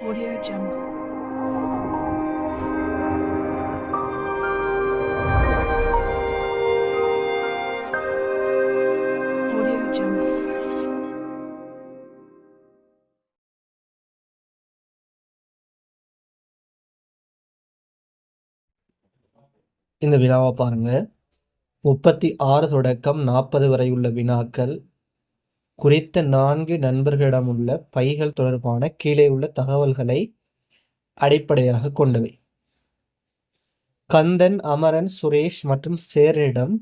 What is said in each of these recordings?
Audio Jungle. Audio Jungle. இந்த வினாவை பாருங்க. 36 தொடக்கம் 40 வரை உள்ள வினாக்கள் குறித்த 4 நண்பர்களிடமுள்ள பைகள் தொடர்பான கீழே உள்ள தகவல்களை அடிப்படையாக கொண்டவை. கந்தன், அமரன், சுரேஷ் மற்றும் சேரனிடம்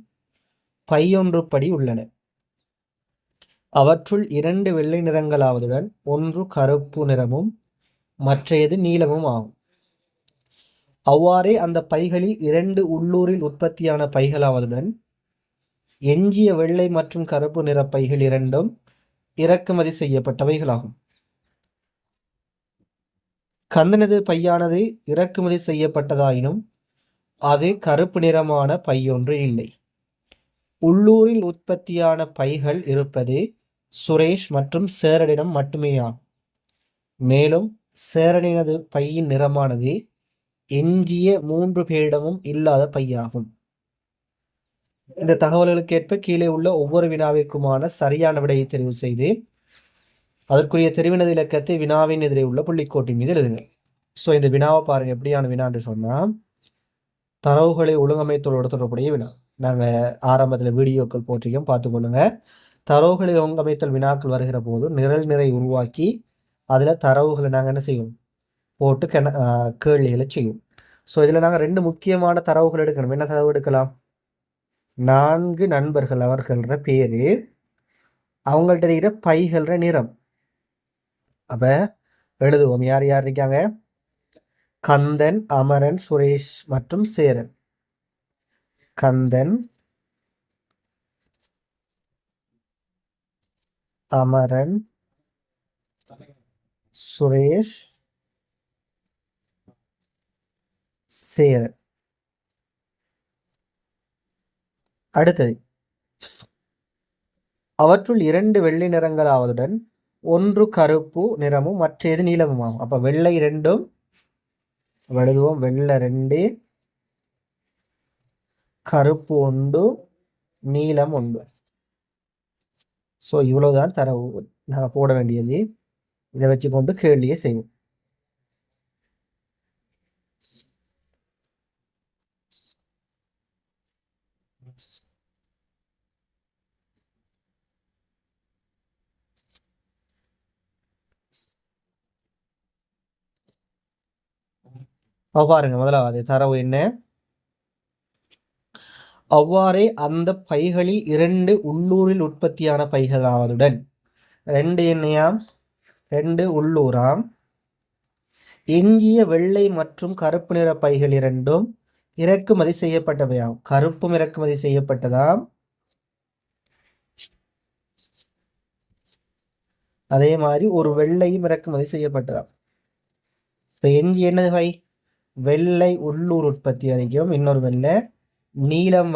பையொன்றுபடி உள்ளன. அவற்றுள் 2 வெள்ளை நிறங்களாவதுடன் ஒன்று கருப்பு நிறமும் மற்றையது நீலமும் ஆகும். அவ்வாறே அந்த பைகளில் 2 உள்ளூரில் உற்பத்தியான பைகளாவதுடன் எஞ்சிய வெள்ளை மற்றும் கருப்பு நிற பைகள் இரண்டும் இறக்குமதி செய்யப்பட்டவைகளாகும். கந்தனது பையானது இறக்குமதி செய்யப்பட்டதாயினும் அது கருப்பு நிறமான பையொன்று இல்லை. உள்ளூரில் உற்பத்தியான பைகள் இருப்பது சுரேஷ் மற்றும் சேரனிடம் மட்டுமே ஆகும். மேலும் சேரனினது பையின் நிறமானது எஞ்சிய 3 பேரிடமும் இல்லாத பையாகும். இந்த தகவல்களுக்கேற்ப கீழே உள்ள ஒவ்வொரு வினாவிற்குமான சரியான விடையை தெரிவு செய்து அதற்குரிய தெரிவினது இலக்கத்தை வினாவின் எதிரே உள்ள புள்ளிக்கோட்டின் மீது எழுதுங்க. ஸோ இந்த வினாவை பாருங்க, எப்படியான வினான்னு சொன்னால் தரவுகளை ஒழுங்கமைத்தலோடு தொடர்புடைய வினா. நாங்கள் ஆரம்பத்தில் வீடியோக்கள் போற்றியும் பார்த்துக்கொள்ளுங்க. தரவுகளை ஒழுங்கமைத்தல் வினாக்கள் வருகிற போது நிரல் நிறை உருவாக்கி அதில் தரவுகளை நாங்கள் என்ன செய்வோம், போட்டு கேள்விகளை செய்வோம். ஸோ இதில் நாங்கள் 2 முக்கியமான தரவுகள் எடுக்கணும். என்ன தரவு எடுக்கலாம்? 4 நண்பர்கள், அவர்கள்ற பேர், அவங்கள்ட்ட இருக்கிற பைகள்ற நிறம். அப்போ எழுதுவோம். யார் யார் இருக்காங்க? கந்தன், அமரன், சுரேஷ் மற்றும் சேரன். கந்தன், அமரன், சுரேஷ், சேரன். அடுத்தது, அவற்றுள் 2 வெள்ளை நிறங்களாவதுடன் ஒன்று கருப்பு நிறமும் மற்றது நீலமும் ஆகும். அப்போ வெள்ளை 2ம் எழுதுவோம். வெள்ளை 2, கருப்பு 1, நீலம் 1. ஸோ இவ்வளவுதான் தரவு நாங்கள் போட வேண்டியது. இதை வச்சு கொண்டு கேள்வியை செய்வோம். பாருங்க, முதலாவது தரவு என்ன? அவ்வாறே அந்த பைகளில் 2 உள்ளூரில் உற்பத்தியான பைகளாவதுடன் 2 என்னையாம், 2 உள்ளூராம், எஞ்சிய வெள்ளை மற்றும் கருப்பு நிற பைகள் இரண்டும் இறக்குமதி செய்யப்பட்டவையாம். கருப்பும் இறக்குமதி செய்யப்பட்டதாம், அதே மாதிரி ஒரு வெள்ளையும் இறக்குமதி செய்யப்பட்டதாம். இப்போ எஞ்சி என்னது பை? வெள்ளை உள்ளூர் உற்பத்தி அதிகம், இன்னொரு வெள்ளை. நீலம்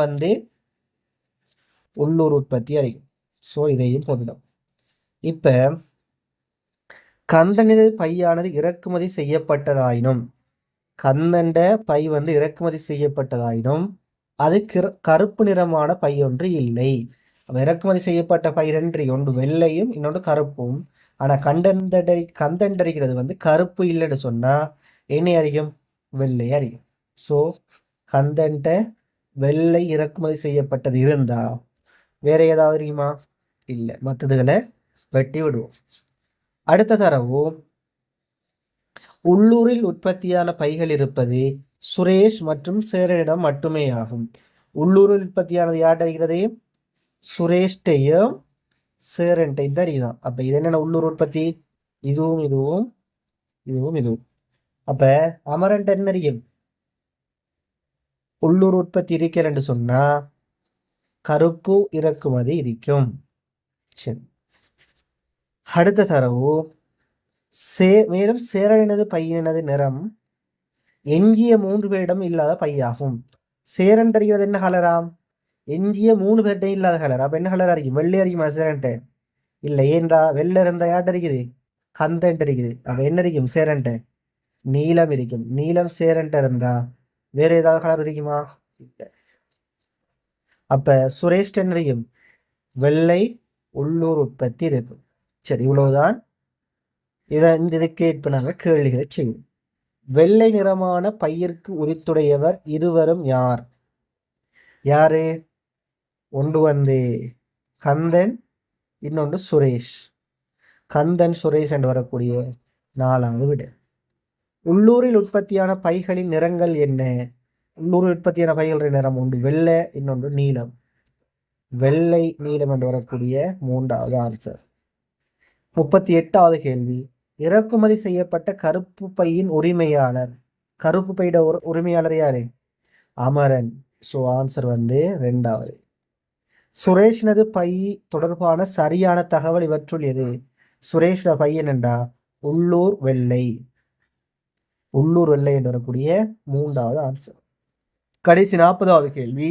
உள்ளூர் உற்பத்தி அதிகம். ஸோ இதையும் போட்டுடும். இப்போ கந்தனின் பையானது இறக்குமதி செய்யப்பட்டதாயினும், கந்தண்ட பை இறக்குமதி செய்யப்பட்டதாயினும் அது கருப்பு நிறமான பை ஒன்று இல்லை. இறக்குமதி செய்யப்பட்ட பை 2, ஒன்று வெள்ளையும் இன்னொன்று கருப்பும். ஆனால் கந்தண்டரிக்கிறது கருப்பு இல்லைன்னு சொன்னால் என்ன அறியும்? வெள்ளை அறியும். ஸோ கந்தண்ட வெள்ளை இறக்குமதி செய்யப்பட்டது இருந்தா வேற ஏதாவது அறியுமா? இல்லை. மற்றதுகளை வெட்டி விடுவோம். அடுத்த தரவு, உள்ளூரில் உற்பத்தியான பைகள் இருப்பது சுரேஷ் மற்றும் சேரனிடம் மட்டுமே ஆகும். உள்ளூரில் உற்பத்தியானது யார்கிட்ட இருக்கிறது? சுரேஷ்டையும் சேரன்டையும் தான் இருக்குதான். அப்போ இது என்னென்ன உள்ளூர் உற்பத்தி? இதுவும் இதுவும் இதுவும் இதுவும். அப்போ அமரன்ட்ட என்ன இருக்கும்? உள்ளூர் உற்பத்தி இருக்கிறன்னு சொன்னா கருப்பு இறக்குமதி இருக்கும். சரி, அடுத்த தரவு, மேலும் சேரனினது பையினது நிறம் எஞ்சிய 3 பேரிடம் இல்லாத பையாகும். சேரன் தெரிகிறது என்ன கலராம்? எஞ்சிய 3 பேர்டையும் இல்லாத கலர். அப்போ என்ன கலர் அறிக்கும்? வெள்ளை அறிக்குமா சேரன்ட்ட? இல்லை. ஏன்றா வெள்ளை இருந்தா யார்ட்ட இருக்குது? கந்தன்ட்டு இருக்குது. அப்ப என்ன இருக்கும் சேரன்ட்ட? நீலம் இருக்கும். நீலம் சேரன்ட்ட இருந்தா வேற ஏதாவது கலர் இருக்குமா? இல்ல. அப்ப சுரேஷ் என்ன இருக்கும்? வெள்ளை உள்ளூர் உற்பத்தி இருக்கும். சரி, இவ்வளவுதான். இதுக்கு இப்ப நாங்க கேள்விகளை செய்வோம். வெள்ளை நிறமான பையிற்கு உரித்துடையவர் இருவரும் யார்? யாரு? ஒன்று வந்து கந்தன், இன்னொன்று சுரேஷ். கந்தன் சுரேஷ் என்று வரக்கூடிய 4வது விட. உள்ளூரில் உற்பத்தியான பைகளின் நிறங்கள் என்ன? உள்ளூரில் உற்பத்தியான பைகளின் நிறம் ஒன்று வெள்ளை, இன்னொன்று நீலம். வெள்ளை நீலம் என்று வரக்கூடிய 3வது ஆன்சர். 38வது கேள்வி. இறக்குமதி செய்யப்பட்ட கருப்பு பையின் உரிமையாளர். கருப்பு பையோட உரிமையாளர் யாரு? அமரன். ஸோ ஆன்சர் வந்து 2வது. சுரேஷ்னது பை தொடர்பான சரியான தகவல் இவற்றுள் எது? சுரேஷ்ட பை என்னண்டா உள்ளூர் வெள்ளை. உள்ளூர் வெள்ளை என்று வரக்கூடிய 3வது ஆன்சர். கடைசி 40வது கேள்வி.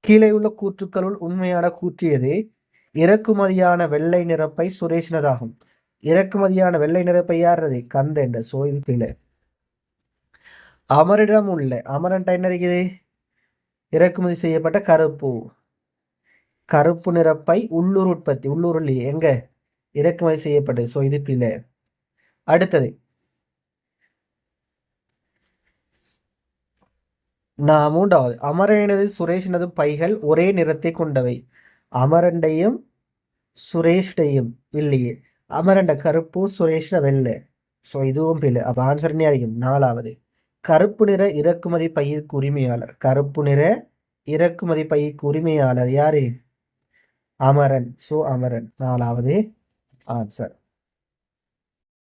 கீழே உள்ள கூற்றுக்களுள் உண்மையான கூற்று எது? இறக்குமதியான வெள்ளை நிறப்பை சுரேஷ்னதாகும். இறக்குமதியான வெள்ளை நிறப்பை யாரது? கந்தன். சோ இது கீழே. அமரிடம் உள்ள அமரன்ட்ட என்ன இருக்குது? இறக்குமதி செய்யப்பட்ட கருப்பு நிறப்பை உள்ளூர் உற்பத்தி. உள்ளூர் எங்க இறக்குமதி செய்யப்பட்டது. சோ இது கீழே. அடுத்தது 3வது. அமரனது சுரேஷனது பைகள் ஒரே நிறத்தை கொண்டவை. அமரண்டையும் சுரேஷ்டையும் இல்லையே. அமரண்ட கருப்பு, சுரேஷ்ட வெள்ளை. ஸோ இதுவும் பிள்ளை. அப்போ ஆன்சர் என்ன ஆகும்? 4வது. கருப்பு நிற இறக்குமதி பையிற்கு உரிமையாளர். கருப்பு நிற இறக்குமதி பையிற்கு உரிமையாளர் யாரு? அமரன். ஸோ அமரன் 4வது ஆன்சர்.